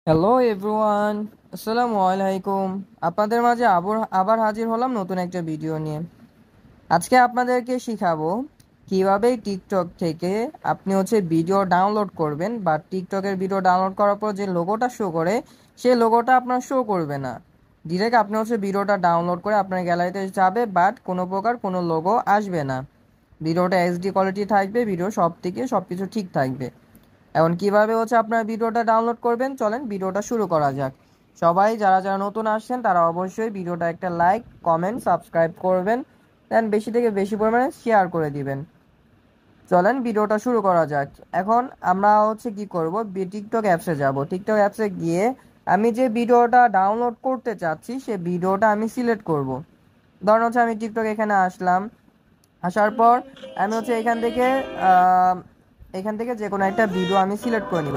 Hello everyone, আসসালামু আলাইকুম। আপনাদের মাঝে আবার হাজির হলাম নতুন একটা ভিডিও নিয়ে। আজকে আপনাদেরকে শিখাবো কিভাবে টিকটক থেকে আপনি ভিডিও ডাউনলোড করবেন, বা টিকটকের ভিডিও ডাউনলোড করার পর যে লোগোটা শো করে সেই লোগোটা আপনার শো করবে না। ডিরেক্ট আপনি ভিডিওটা ডাউনলোড করে আপনার গ্যালারিতে যাবে, বাট কোনো প্রকার কোনো লোগো আসবে না। ভিডিওটা এইচডি কোয়ালিটি থাকবে, ভিডিও সব কিছু ঠিক থাকবে। এখন কিভাবে আপনার ভিডিওটা ডাউনলোড করবেন, চলেন ভিডিওটা শুরু করা যাক। সবাই যারা যারা নতুন আসছেন তারা অবশ্যই ভিডিওটা একটা লাইক, কমেন্ট, সাবস্ক্রাইব করবেন, দেন বেশি থেকে বেশি পরিমাণে শেয়ার করে দিবেন। চলেন ভিডিওটা শুরু করা যাক। এখন আমরা কি করব, টিকটক অ্যাপসে যাব। টিকটক অ্যাপসে গিয়ে আমি যে ভিডিওটা ডাউনলোড করতে চাচ্ছি সেই ভিডিওটা আমি সিলেক্ট করব। ধরুন আমি টিকটক এখানে আসলাম। আসার পর আমি এখান থেকে যে কোনো একটা ভিডিও আমি সিলেক্ট করে নিব।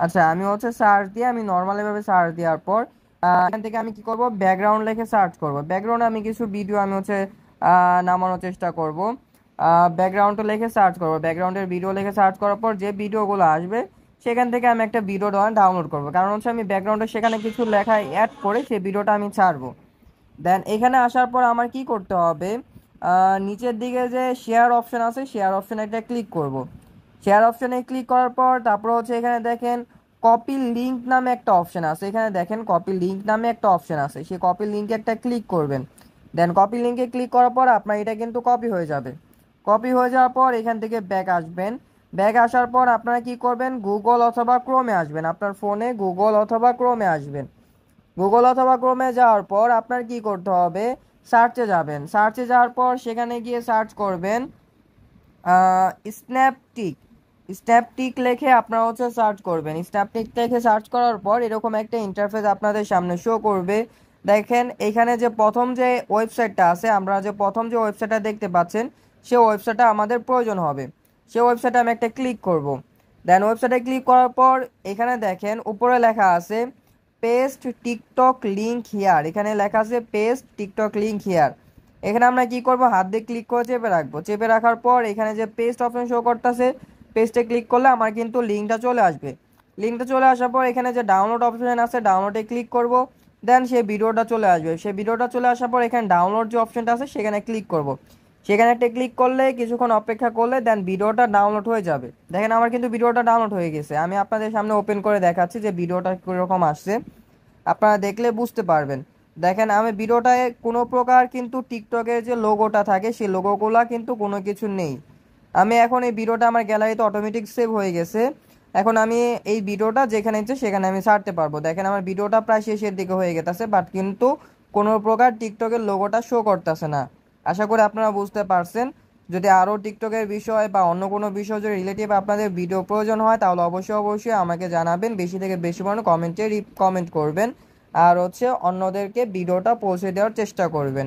আচ্ছা, আমি সার্চ দিয়ে, আমি নর্মাল এভাবে সার্চ দেওয়ার পর এখান থেকে আমি কি করব, ব্যাকগ্রাউন্ড লিখে সার্চ করব। ব্যাকগ্রাউন্ডে আমি কিছু ভিডিও আমি নামানোর চেষ্টা করব। ব্যাকগ্রাউন্ডে লিখে সার্চ করব, ব্যাকগ্রাউন্ডের ভিডিও লিখে সার্চ করার পর যে ভিডিওগুলো আসবে সেখান থেকে আমি একটা ভিডিও ডাউনলোড করব। কারণ আমি ব্যাকগ্রাউন্ডে সেখানে কিছু লেখা অ্যাড করে সেই ভিডিওটা আমি ছাড়বো। দেন এখানে আসার পর আমার কি করতে হবে, নিচের দিকে যে শেয়ার অপশন আছে, শেয়ার অপশনে একটা ক্লিক করব। শেয়ার অপশনে ক্লিক করার পর তারপর এখানে দেখেন কপি লিঙ্ক নামে একটা অপশন আছে। এখানে দেখেন কপি লিঙ্ক নামে একটা অপশন আছে, সেই কপি লিঙ্কে একটা ক্লিক করবেন। দেন কপি লিঙ্কে ক্লিক করার পর আপনার এটা কিন্তু কপি হয়ে যাবে। কপি হয়ে যাওয়ার পর এখান থেকে ব্যাক আসবেন। ব্যাক আসার পর আপনারা কি করবেন, গুগল অথবা ক্রোমে আসবেন। আপনার ফোনে গুগল অথবা ক্রোমে আসবেন। গুগল অথবা ক্রোমে যাওয়ার পর আপনার কি করতে হবে, সার্চে যাবেন। সার্চে যাওয়ার পর সেখানে গিয়ে সার্চ করবেন স্ন্যাপটিক। স্ন্যাপটিক লিখে আপনারা সার্চ করবেন। স্ন্যাপটিক লিখে সার্চ করার পর এরকম একটা ইন্টারফেস আপনাদের সামনে শো করবে। দেখেন এখানে যে প্রথম যে ওয়েবসাইটটা আছে, আমরা যে প্রথম যে ওয়েবসাইটটা দেখতে পাচ্ছেন সেই ওয়েবসাইটটা আমাদের প্রয়োজন হবে। সেই ওয়েবসাইটে আমি একটা ক্লিক করব। দেন ওয়েবসাইটে ক্লিক করার পর এখানে দেখেন উপরে লেখা আছে পেস্ট টিকটক লিঙ্ক হিয়ার। এখানে লেখা আছে পেস্ট টিকটক লিঙ্ক হিয়ার। এখানে আমরা কি করব, হাত দিয়ে ক্লিক করে চেপে রাখবো। চেপে রাখার পর এখানে যে পেস্ট অপশন শো করতেছে, পেস্টে ক্লিক করলে আমার কিন্তু লিঙ্কটা চলে আসবে। লিঙ্কটা চলে আসার পর এখানে যে ডাউনলোড অপশন আছে, ডাউনলোডে ক্লিক করব। দেন সেই ভিডিওটা চলে আসবে। সেই ভিডিওটা চলে আসার পর এখানে ডাউনলোড যে অপশনটা আছে সেখানে ক্লিক করব। সেখানে একটা ক্লিক করলে কিছুক্ষণ অপেক্ষা করলে দেন ভিডিওটা ডাউনলোড হয়ে যাবে। দেখেন আমার কিন্তু ভিডিওটা ডাউনলোড হয়ে গেছে। আমি আপনাদের সামনে ওপেন করে দেখাচ্ছি যে ভিডিওটা কীরকম আসছে, আপনারা দেখলে বুঝতে পারবেন। দেখেন আমি ভিডিওটায় কোনো প্রকার কিন্তু টিকটকের যে লোগোটা থাকে সেই লোগোগুলা কিন্তু কোনো কিছু নেই। আমি এখন এই ভিডিওটা আমার গ্যালারিতে অটোমেটিক সেভ হয়ে গেছে। এখন আমি এই ভিডিওটা যেখানে ইচ্ছে সেখানে আমি ছাড়তে পারবো। দেখেন আমার ভিডিওটা প্রায় শেষের দিকে হয়ে গেছে, বাট কিন্তু কোনো প্রকার টিকটকের লোগোটা শো করতেছে না। আশা করি আপনারা বুঝতে পারছেন। যদি আরও টিকটকের বিষয় বা অন্য কোনো বিষয় যদি রিলেটিভ আপনাদের ভিডিও প্রয়োজন হয় তাহলে অবশ্যই অবশ্যই আমাকে জানাবেন। বেশি থেকে বেশি পরিমাণে কমেন্ট করবেন। আর অন্যদেরকে ভিডিওটা পৌঁছে দেওয়ার চেষ্টা করবেন।